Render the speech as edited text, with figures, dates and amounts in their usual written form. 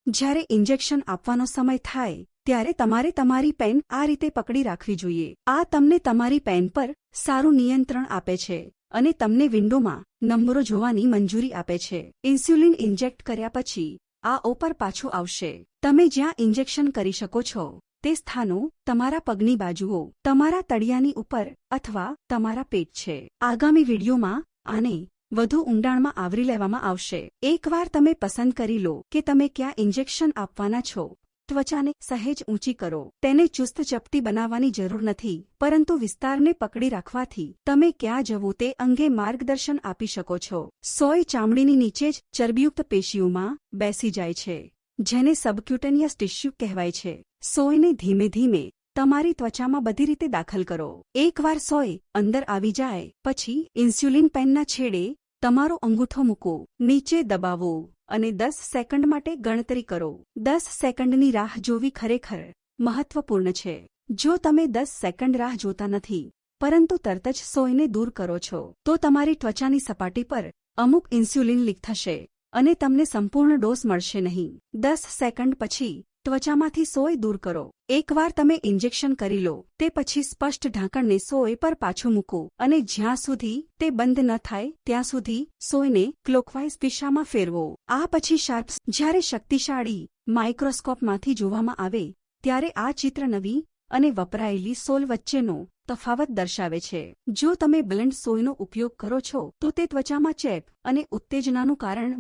જ્યારે ઇન્જેક્શન આપવાનો સમય થાય ત્યારે તમારે તમારી પેન આ રીતે પકડી રાખવી જોઈએ. આ તમને તમારી પેન પર સારું નિયંત્રણ આપે છે અને તમને વિન્ડોમાં નંબરો જોવાની મંજૂરી આપે છે. ઇન્સ્યુલિન ઇન્જેક્ટ કર્યા પછી આ ઉપર પાછું આવશે. તમે જ્યાં ઇન્જેક્શન કરી શકો છો તે સ્થાનો તમારા પગની બાજુઓ, તમારા તળિયાની ઉપર અથવા તમારા પેટ છે. આગામી વિડીયોમાં આને વધુ ઊંડાણમાં આવરી લેવામાં આવશે. એકવાર તમે પસંદ કરી લો કે તમે ક્યાં ઇન્જેક્શન આપવાના છો, ત્વચાને સહેજ ઊંચી કરો. તેને ચુસ્ત ચપટી બનાવવાની જરૂર નથી, પરંતુ વિસ્તારને પકડી રાખવાથી તમે ક્યાં જવું તે અંગે માર્ગદર્શન આપી શકો છો. સોય ચામડીની નીચે જ ચરબીયુક્ત પેશીઓમાં બેસી જાય છે, જેને સબક્યુટેનિયસ ટિશ્યુ કહેવાય છે. સોયને ધીમે ધીમે તમારી ત્વચામાં બધી રીતે દાખલ કરો. એકવાર સોય અંદર આવી જાય પછી ઇન્સ્યુલિન પેનના છેડે તમારો અંગૂઠો મૂકો, નીચે દબાવો અને 10 સેકન્ડ માટે ગણતરી કરો. 10 સેકન્ડની રાહ જોવી ખરેખર મહત્વપૂર્ણ છે. જો તમે 10 સેકન્ડ રાહ જોતા નથી પરંતુ તરત જ સોયને દૂર કરો છો, તો તમારી ત્વચાની સપાટી પર અમુક ઇન્સ્યુલિન લીક થશે અને તમને સંપૂર્ણ ડોઝ મળશે નહીં. 10 સેકન્ડ પછી ત્વચામાંથી સોય દૂર કરો. એકવાર તમે ઇન્જેક્શન કરી લો તે પછી સ્પષ્ટ ઢાંકણને સોય પર પાછું મૂકો અને જ્યાં સુધી તે બંધ ન થાય ત્યાં સુધી સોયને ક્લોકવાઇઝ દિશામાં ફેરવો. આ પછી શાર્પ્સ જ્યારે શક્તિશાળી માઇક્રોસ્કોપમાંથી જોવામાં આવે ત્યારે આ ચિત્ર નવી અને વપરાયેલી સોલ વચ્ચેનો તફાવત દર્શાવે છે. જો તમે બ્લેન્ડ સોયનો ઉપયોગ કરો છો તો તે ત્વચામાં ચેપ અને ઉત્તેજનાનું કારણ